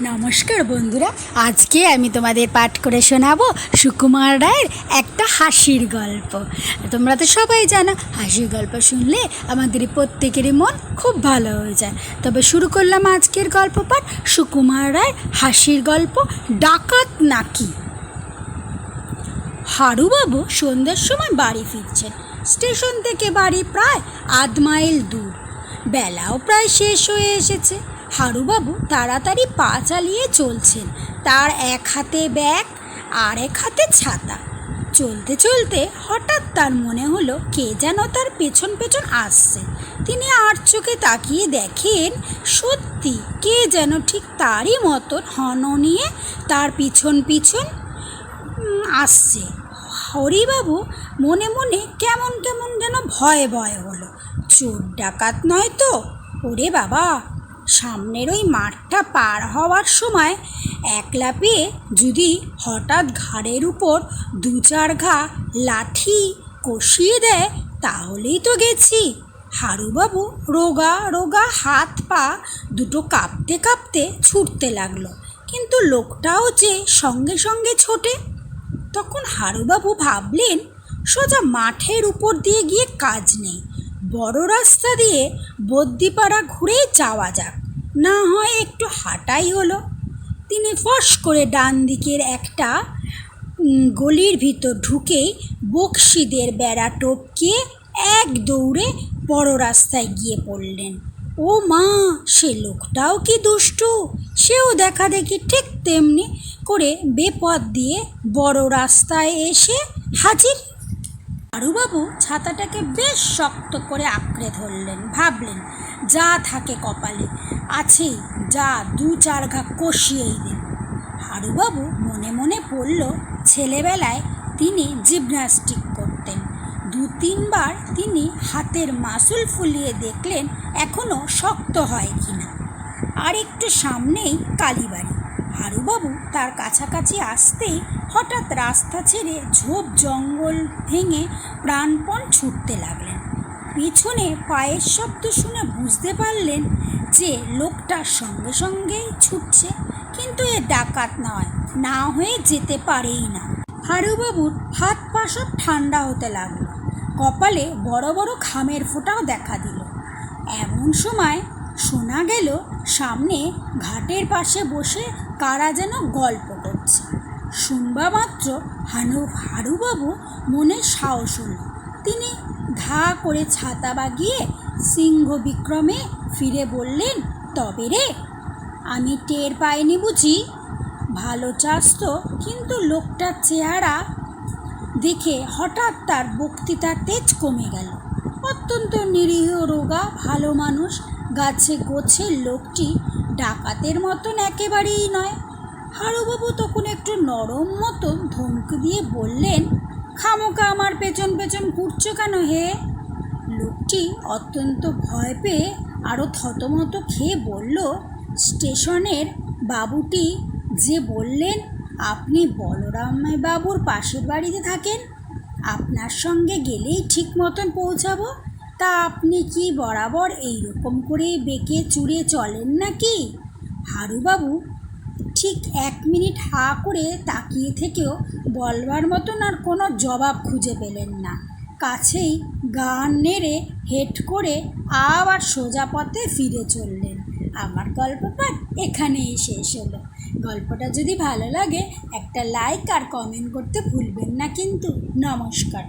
নমস্কার বন্ধুরা, আজকে আমি তোমাদের পাঠ করে শোনাবো সুকুমার রায়ের একটা হাসির গল্প। তোমরা তো সবাই জানো, হাসির গল্প শুনলে আমাদের প্রত্যেকেরই মন খুব ভালো হয়ে যায়। তবে শুরু করলাম আজকের গল্প পাঠ, সুকুমার রায়ের হাসির গল্প ডাকাত নাকি। হারুবাবু সন্ধ্যার সময় বাড়ি ফিরছেন। স্টেশন থেকে বাড়ি প্রায় আধ মাইল দূর। বেলাও প্রায় শেষ হয়ে এসেছে। হারুবাবু তাড়াতাড়ি পা চালিয়ে চলছেন। তার এক হাতে ব্যাগ আর এক হাতে ছাতা। চলতে চলতে হঠাৎ তার মনে হলো কে যেন তার পেছন পেছন আসছে। তিনি আর চোখে তাকিয়ে দেখেন সত্যি কে যেন ঠিক তারই মতন হন নিয়ে তার পিছন পিছন আসছে। হরিবাবু মনে মনে কেমন কেমন যেন ভয়ে ভয়ে হলো। চোর ডাকাত নয় তো? ওরে বাবা, সামনের ওই মাঠটা পার হওয়ার সময় একলা পেয়ে যদি হঠাৎ ঘাড়ের উপর দু চার ঘা লাঠি কষিয়ে দেয় তাহলেই তো গেছি। হারুবাবু রোগা রোগা হাত পা দুটো কাঁপতে কাঁপতে ছুটতে লাগলো, কিন্তু লোকটাও যে সঙ্গে সঙ্গে ছোটে। তখন হারুবাবু ভাবলেন, সোজা মাঠের উপর দিয়ে গিয়ে কাজ নেই, বড় রাস্তা দিয়ে বদ্যিপাড়া ঘুরে যাওয়া যাক, না হয় একটু হাঁটাই হলো। তিনি ফস করে ডান দিকের একটা গলির ভিতর ঢুকেই বকশিদের বেড়া টপকিয়ে এক দৌড়ে বড় রাস্তায় গিয়ে পড়লেন। ও মা, সে লোকটাও কি দুষ্টু! সেও দেখা দেখি ঠিক তেমনি করে বেপথ দিয়ে বড় রাস্তায় এসে হাজির। হারুবাবু ছাতাটাকে বেশ শক্ত করে আঁকড়ে ধরলেন। ভাবলেন, যা থাকে কপালে আছেই, যা দু চার ঘা কষিয়েই দেন। হারুবাবু মনে মনে পড়ল, ছেলেবেলায় তিনি জিমন্যাস্টিক করতেন। দু তিনবার তিনি হাতের মাসুল ফুলিয়ে দেখলেন এখনও শক্ত হয় কিনা। আর একটু সামনেই কালীবাড়ি। হারুবাবু তার কাছাকাছি আসতেই হঠাৎ রাস্তা ছেড়ে ঝোপ জঙ্গল ভেঙে প্রাণপণ ছুটতে লাগলেন। পিছনে পায়ের শব্দ শুনে বুঝতে পারলেন যে লোকটার সঙ্গে সঙ্গেই ছুটছে, কিন্তু এ ডাকাত নয়, না হয়ে যেতে পারেই না। হারুবাবুর হাত পা সব ঠান্ডা হতে লাগলো, কপালে বড় বড় ঘামের ফোঁটাও দেখা দিল। এমন সময় শোনা গেল সামনে ঘাটের পাশে বসে কারা যেন গল্প করছে। শুনবা মাত্র হারুবাবু মনে সাহস হল। তিনি ধা করে ছাতা বাগিয়ে সিংহ বিক্রমে ফিরে বললেন, তবে রে, আমি টের পাইনি বুঝি? ভালো চাস তো, কিন্তু লোকটার চেহারা দেখে হঠাৎ তার বক্তৃতার তেজ কমে গেল। অত্যন্ত নিরীহ রোগা ভালো মানুষ, গাছে গোছের লোকটি ডাকাতের মতন একেবারেই নয়। হারুবাবু তখন একটু নরম মতন ধমকি দিয়ে বললেন, খামোকা আমার পেছন পেছন ঘুরছো কেন হে? লোকটি অত্যন্ত ভয় পেয়ে আরও থতমত খেয়ে বলল, স্টেশনের বাবুটি যে বললেন আপনি বলরাম বাবুর পাশের বাড়িতে থাকেন, আপনার সঙ্গে গেলেই ঠিক মতন পৌঁছাবো। তা আপনি কি বরাবর এই রকম করে বেঁকে চুড়ে চলেন নাকি? হারুবাবু ঠিক 1 মিনিট হাঁ করে তাকিয়ে থেকেও বলবার মতন আর কোনো জবাব খুঁজে পেলেন না। কাছেই গান নেড়ে হেট করে আবার সোজা পথে ফিরে চললেন। আমার গল্প পাঠ এখানেই শেষ হলো। গল্পটা যদি ভালো লাগে একটা লাইক আর কমেন্ট করতে ভুলবেন না কিন্তু। নমস্কার।